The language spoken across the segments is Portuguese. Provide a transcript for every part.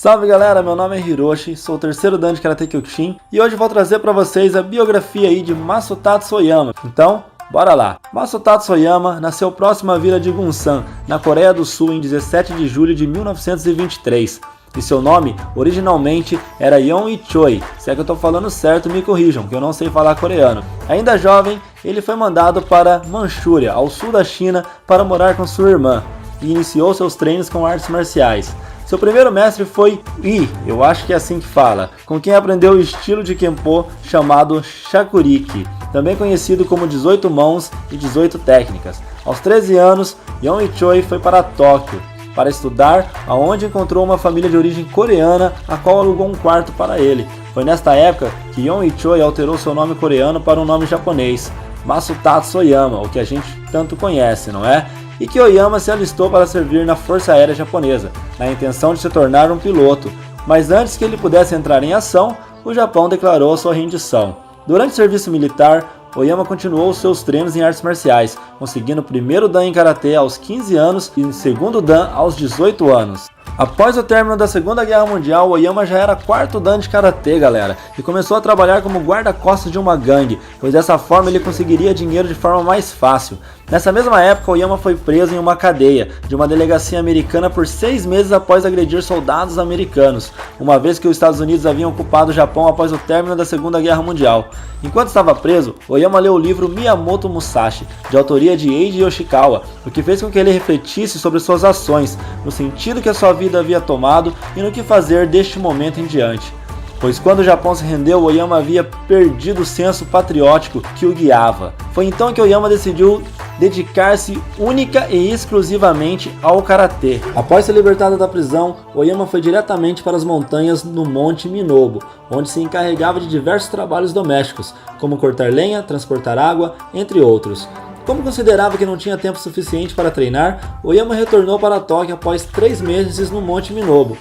Salve galera, meu nome é Hiroshi, sou o terceiro dan de Karate Kyokushin e hoje vou trazer para vocês a biografia aí de Masutatsu Oyama. Então, bora lá! Masutatsu Oyama nasceu próximo à vila de Gunsan, na Coreia do Sul, em 17 de julho de 1923. E seu nome, originalmente, era Yeon Choi. Se é que eu estou falando certo, me corrijam, que eu não sei falar coreano. Ainda jovem, ele foi mandado para Manchúria, ao sul da China, para morar com sua irmã, e iniciou seus treinos com artes marciais. Seu primeiro mestre foi Ii, eu acho que é assim que fala, com quem aprendeu o estilo de Kenpo chamado Shakuriki, também conhecido como 18 mãos e 18 técnicas. Aos 13 anos, Yeon Choi foi para Tóquio para estudar, aonde encontrou uma família de origem coreana, a qual alugou um quarto para ele. Foi nesta época que Yeon Choi alterou seu nome coreano para um nome japonês, Masutatsu Oyama, o que a gente tanto conhece, não é? E que Oyama se alistou para servir na Força Aérea Japonesa, na intenção de se tornar um piloto, mas antes que ele pudesse entrar em ação, o Japão declarou sua rendição. Durante o serviço militar, Oyama continuou seus treinos em artes marciais, conseguindo o primeiro dan em Karatê aos 15 anos e o segundo dan aos 18 anos. Após o término da Segunda Guerra Mundial, Oyama já era quarto dan de Karatê, galera, e começou a trabalhar como guarda-costas de uma gangue, pois dessa forma ele conseguiria dinheiro de forma mais fácil. Nessa mesma época, Oyama foi preso em uma cadeia de uma delegacia americana por 6 meses após agredir soldados americanos, uma vez que os Estados Unidos haviam ocupado o Japão após o término da Segunda Guerra Mundial. Enquanto estava preso, Oyama leu o livro Miyamoto Musashi, de autoria de Eiji Yoshikawa, o que fez com que ele refletisse sobre suas ações, no sentido que a sua vida havia tomado e no que fazer deste momento em diante. Pois quando o Japão se rendeu, Oyama havia perdido o senso patriótico que o guiava. Foi então que Oyama decidiu dedicar-se única e exclusivamente ao Karatê. Após ser libertado da prisão, Oyama foi diretamente para as montanhas no Monte Minobu, onde se encarregava de diversos trabalhos domésticos, como cortar lenha, transportar água, entre outros. Como considerava que não tinha tempo suficiente para treinar, Oyama retornou para Tóquio após 3 meses no Monte Minobu.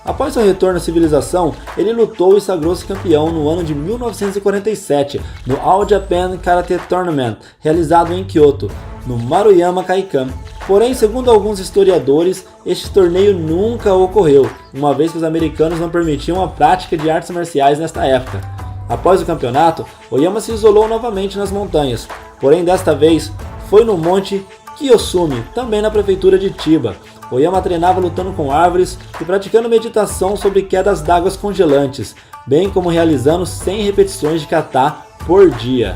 Após seu retorno à civilização, ele lutou e sagrou-se campeão no ano de 1947 no All Japan Karate Tournament, realizado em Kyoto, no Maruyama Kaikan. Porém, segundo alguns historiadores, este torneio nunca ocorreu, uma vez que os americanos não permitiam a prática de artes marciais nesta época. Após o campeonato, Oyama se isolou novamente nas montanhas, porém desta vez foi no Monte Kiyosumi, também na prefeitura de Chiba. Oyama treinava lutando com árvores e praticando meditação sobre quedas d'água congelantes, bem como realizando 100 repetições de kata por dia.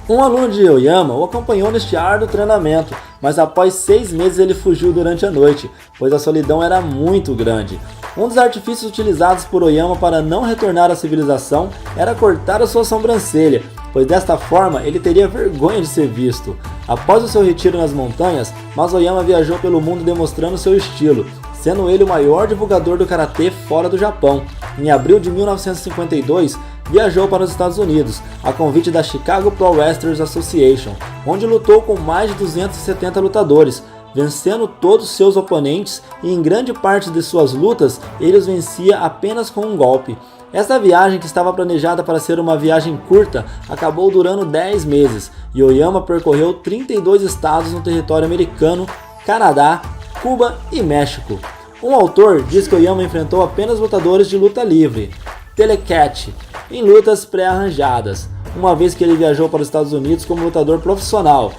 Um aluno de Oyama o acompanhou neste árduo treinamento, mas após 6 meses ele fugiu durante a noite, pois a solidão era muito grande. Um dos artifícios utilizados por Oyama para não retornar à civilização era cortar a sua sobrancelha, pois desta forma ele teria vergonha de ser visto. Após o seu retiro nas montanhas, Oyama viajou pelo mundo demonstrando seu estilo, sendo ele o maior divulgador do Karatê fora do Japão. Em abril de 1952, viajou para os Estados Unidos, a convite da Chicago Pro Wrestlers Association, onde lutou com mais de 270 lutadores, vencendo todos seus oponentes e em grande parte de suas lutas ele os vencia apenas com um golpe. Esta viagem, que estava planejada para ser uma viagem curta, acabou durando 10 meses e Oyama percorreu 32 estados no território americano, Canadá, Cuba e México. Um autor diz que Oyama enfrentou apenas lutadores de luta livre, telecat, em lutas pré-arranjadas, uma vez que ele viajou para os Estados Unidos como lutador profissional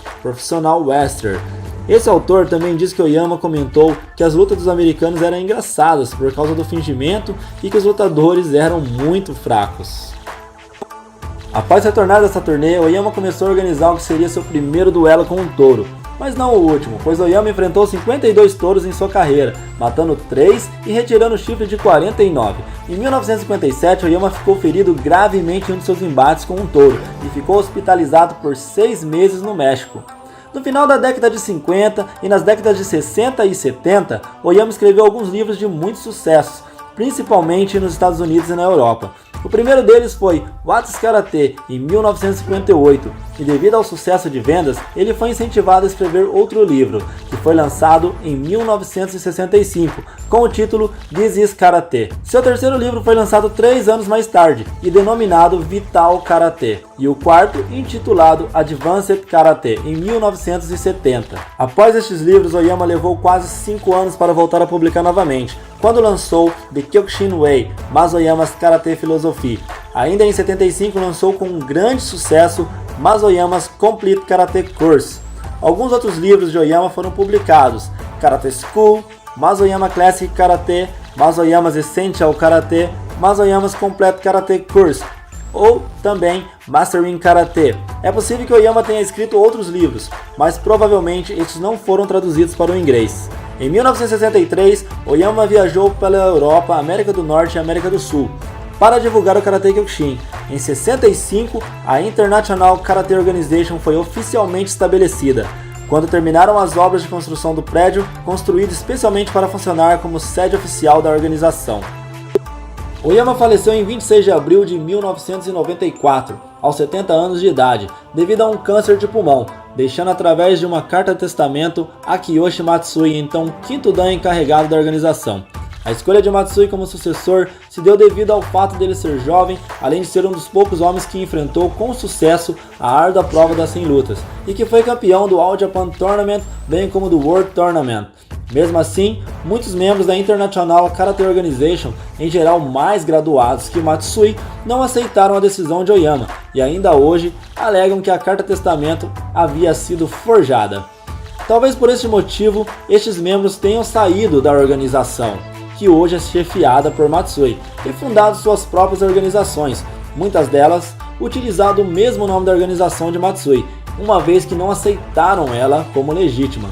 wrestler. Esse autor também diz que Oyama comentou que as lutas dos americanos eram engraçadas por causa do fingimento e que os lutadores eram muito fracos. Após retornar dessa turnê, Oyama começou a organizar o que seria seu primeiro duelo com um touro, mas não o último, pois Oyama enfrentou 52 touros em sua carreira, matando 3 e retirando o chifre de 49. Em 1957, Oyama ficou ferido gravemente em um de seus embates com um touro e ficou hospitalizado por 6 meses no México. No final da década de 50 e nas décadas de 60 e 70, Oyama escreveu alguns livros de muito sucesso, principalmente nos Estados Unidos e na Europa. O primeiro deles foi What's Karate, em 1958, e devido ao sucesso de vendas, ele foi incentivado a escrever outro livro, que foi lançado em 1965, com o título This is Karate. Seu terceiro livro foi lançado 3 anos mais tarde, e denominado Vital Karate. e o quarto, intitulado Advanced Karate, em 1970. Após estes livros, Oyama levou quase 5 anos para voltar a publicar novamente, quando lançou The Kyokushin Way, Masoyama's Karate Philosophy. Ainda em 75 lançou com um grande sucesso Masoyama's Complete Karate Course. Alguns outros livros de Oyama foram publicados: Karate School, Masoyama Classic Karate, Masoyama's Essential Karate, Masoyama's Complete Karate Course, ou também Mastering Karate. É possível que Oyama tenha escrito outros livros, mas provavelmente estes não foram traduzidos para o inglês. Em 1963, Oyama viajou pela Europa, América do Norte e América do Sul para divulgar o Karate Kyokushin. Em 65, a International Karate Organization foi oficialmente estabelecida, quando terminaram as obras de construção do prédio, construído especialmente para funcionar como sede oficial da organização. Oyama faleceu em 26 de abril de 1994, aos 70 anos de idade, devido a um câncer de pulmão, deixando através de uma carta testamento Akiyoshi Matsui, então quinto dan encarregado da organização. A escolha de Matsui como sucessor se deu devido ao fato dele ser jovem, além de ser um dos poucos homens que enfrentou com sucesso a árdua prova das 100 lutas, e que foi campeão do All Japan Tournament, bem como do World Tournament. Mesmo assim, muitos membros da International Karate Organization, em geral mais graduados que Matsui, não aceitaram a decisão de Oyama, e ainda hoje alegam que a carta testamento havia sido forjada. Talvez por este motivo, estes membros tenham saído da organização, que hoje é chefiada por Matsui, e fundado suas próprias organizações, muitas delas utilizando o mesmo nome da organização de Matsui, uma vez que não aceitaram ela como legítima.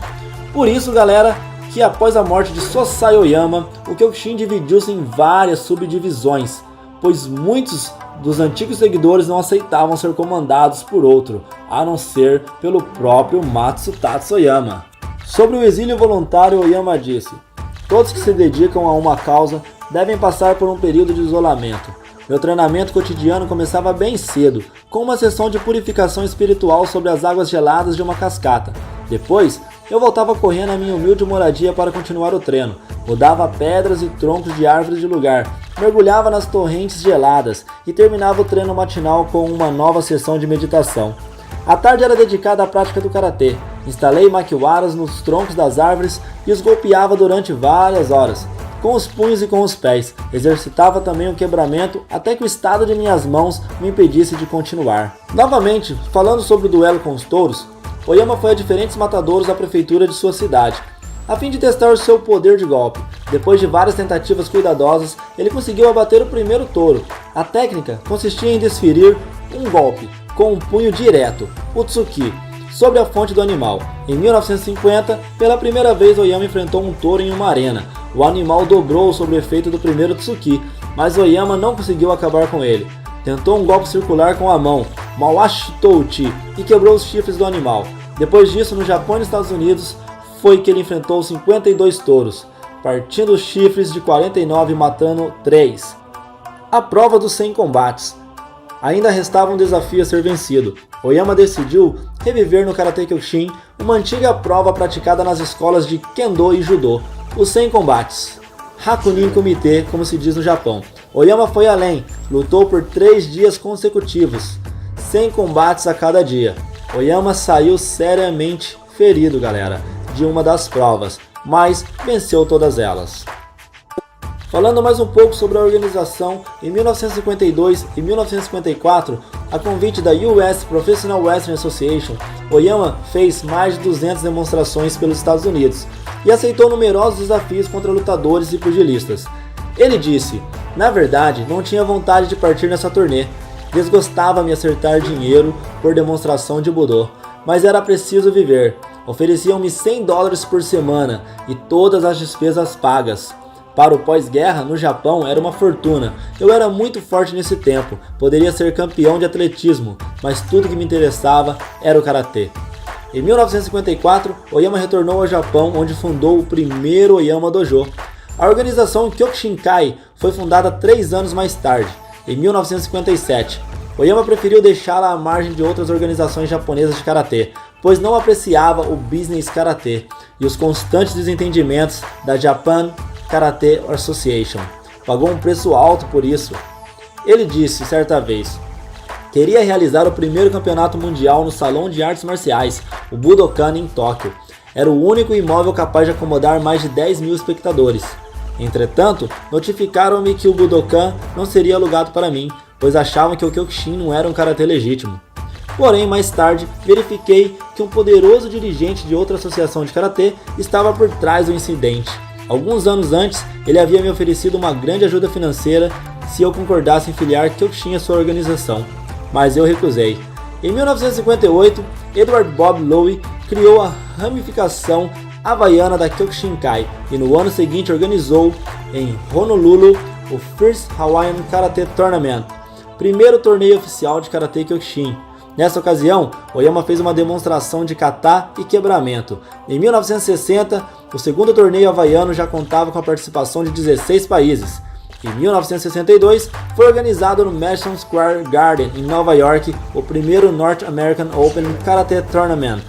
Por isso, galera, que após a morte de Sosai Oyama, o Kyokushin dividiu-se em várias subdivisões, pois muitos dos antigos seguidores não aceitavam ser comandados por outro, a não ser pelo próprio Matsutatsu Oyama. Sobre o exílio voluntário, Oyama disse: "Todos que se dedicam a uma causa devem passar por um período de isolamento. Meu treinamento cotidiano começava bem cedo, com uma sessão de purificação espiritual sobre as águas geladas de uma cascata. Depois, eu voltava correndo à minha humilde moradia para continuar o treino. Rodava pedras e troncos de árvores de lugar, mergulhava nas torrentes geladas e terminava o treino matinal com uma nova sessão de meditação. A tarde era dedicada à prática do karatê. Instalei makiwaras nos troncos das árvores e os golpeava durante várias horas, com os punhos e com os pés. Exercitava também o quebramento até que o estado de minhas mãos me impedisse de continuar." Novamente, falando sobre o duelo com os touros, Oyama foi a diferentes matadouros da prefeitura de sua cidade, a fim de testar o seu poder de golpe. Depois de várias tentativas cuidadosas, ele conseguiu abater o primeiro touro. A técnica consistia em desferir um golpe com um punho direto, o tsuki, sobre a fonte do animal. Em 1950, pela primeira vez Oyama enfrentou um touro em uma arena. O animal dobrou sob o efeito do primeiro tsuki, mas Oyama não conseguiu acabar com ele. Tentou um golpe circular com a mão, Mawashi Touchi, e quebrou os chifres do animal. Depois disso, no Japão e nos Estados Unidos, foi que ele enfrentou 52 touros, partindo os chifres de 49 e matando 3. A prova dos 100 combates. Ainda restava um desafio a ser vencido. Oyama decidiu reviver no Karate Kyokushin uma antiga prova praticada nas escolas de Kendo e Judô, os 100 combates. Hakunin Kumite, como se diz no Japão. Oyama foi além, lutou por 3 dias consecutivos, 100 combates a cada dia. Oyama saiu seriamente ferido, galera, de uma das provas, mas venceu todas elas. Falando mais um pouco sobre a organização, em 1952 e 1954, a convite da US Professional Wrestling Association, Oyama fez mais de 200 demonstrações pelos Estados Unidos e aceitou numerosos desafios contra lutadores e pugilistas. Ele disse: "Na verdade, não tinha vontade de partir nessa turnê. Desgostava-me acertar dinheiro por demonstração de Budô, mas era preciso viver. Ofereciam-me $100 por semana e todas as despesas pagas. Para o pós-guerra, no Japão, era uma fortuna. Eu era muito forte nesse tempo, poderia ser campeão de atletismo, mas tudo que me interessava era o karatê." Em 1954, Oyama retornou ao Japão, onde fundou o primeiro Oyama Dojo. A organização Kyokushinkai foi fundada 3 anos mais tarde, em 1957. Oyama preferiu deixá-la à margem de outras organizações japonesas de karatê, pois não apreciava o business karatê e os constantes desentendimentos da Japan Karate Association. Pagou um preço alto por isso. Ele disse certa vez: teria realizado o primeiro campeonato mundial no Salão de Artes Marciais, o Budokan, em Tóquio. Era o único imóvel capaz de acomodar mais de 10 mil espectadores. Entretanto, notificaram-me que o Budokan não seria alugado para mim, pois achavam que o Kyokushin não era um karatê legítimo. Porém, mais tarde, verifiquei que um poderoso dirigente de outra associação de karatê estava por trás do incidente. Alguns anos antes, ele havia me oferecido uma grande ajuda financeira se eu concordasse em filiar Kyokushin à sua organização, mas eu recusei. Em 1958, Edward Bob Lowe criou a ramificação havaiana da Kyokushinkai e no ano seguinte organizou em Honolulu o First Hawaiian Karate Tournament, primeiro torneio oficial de Karate Kyokushin. Nessa ocasião, Oyama fez uma demonstração de kata e quebramento. Em 1960, o segundo torneio havaiano já contava com a participação de 16 países. Em 1962, foi organizado no Madison Square Garden, em Nova York, o primeiro North American Open Karate Tournament.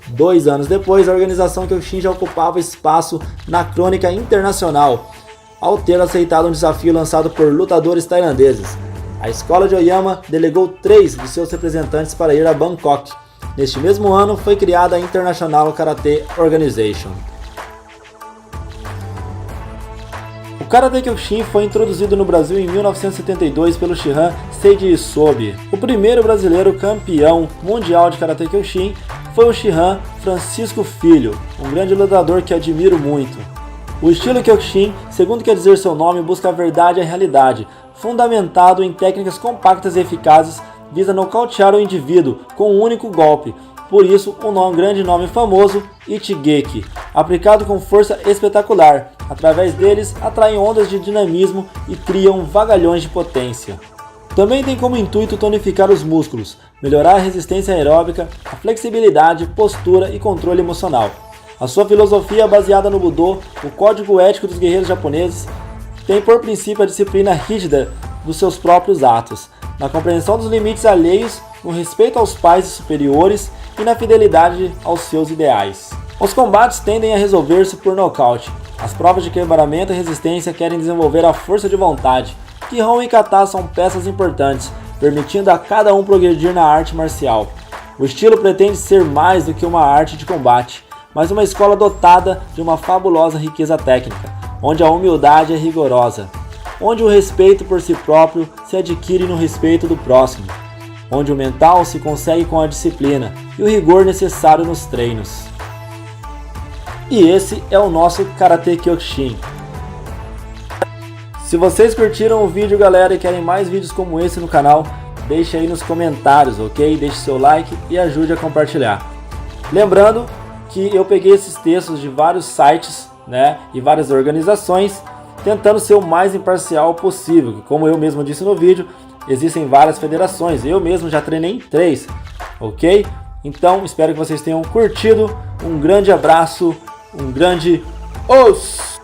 2 anos depois, a organização Kyokushin já ocupava espaço na crônica internacional, ao ter aceitado um desafio lançado por lutadores tailandeses. A escola de Oyama delegou 3 de seus representantes para ir a Bangkok. Neste mesmo ano, foi criada a International Karate Organization. O Karate Kyokushin foi introduzido no Brasil em 1972 pelo Shihan Seiji Isobe. O primeiro brasileiro campeão mundial de Karate Kyokushin foi o Shihan Francisco Filho, um grande lutador que admiro muito. O estilo Kyokushin, segundo quer dizer seu nome, busca a verdade e a realidade, fundamentado em técnicas compactas e eficazes, visa nocautear o indivíduo com um único golpe. Por isso, grande nome famoso, Ichigeki, aplicado com força espetacular. Através deles, atraem ondas de dinamismo e criam vagalhões de potência. Também tem como intuito tonificar os músculos, melhorar a resistência aeróbica, a flexibilidade, postura e controle emocional. A sua filosofia, baseada no Budô, o código ético dos guerreiros japoneses, tem por princípio a disciplina rígida dos seus próprios atos, na compreensão dos limites alheios, no respeito aos pais e superiores e na fidelidade aos seus ideais. Os combates tendem a resolver-se por nocaute. As provas de quebramento e resistência querem desenvolver a força de vontade. Kihon e kata são peças importantes, permitindo a cada um progredir na arte marcial. O estilo pretende ser mais do que uma arte de combate, mas uma escola dotada de uma fabulosa riqueza técnica, onde a humildade é rigorosa, onde o respeito por si próprio se adquire no respeito do próximo, onde o mental se consegue com a disciplina e o rigor necessário nos treinos. E esse é o nosso Karate Kyokushin. Se vocês curtiram o vídeo, galera, e querem mais vídeos como esse no canal, deixe aí nos comentários, ok? Deixe seu like e ajude a compartilhar. Lembrando que eu peguei esses textos de vários sites, né, e várias organizações, tentando ser o mais imparcial possível, que, como eu mesmo disse no vídeo, existem várias federações, eu mesmo já treinei em 3, ok? Então, espero que vocês tenham curtido, um grande abraço, um grande os!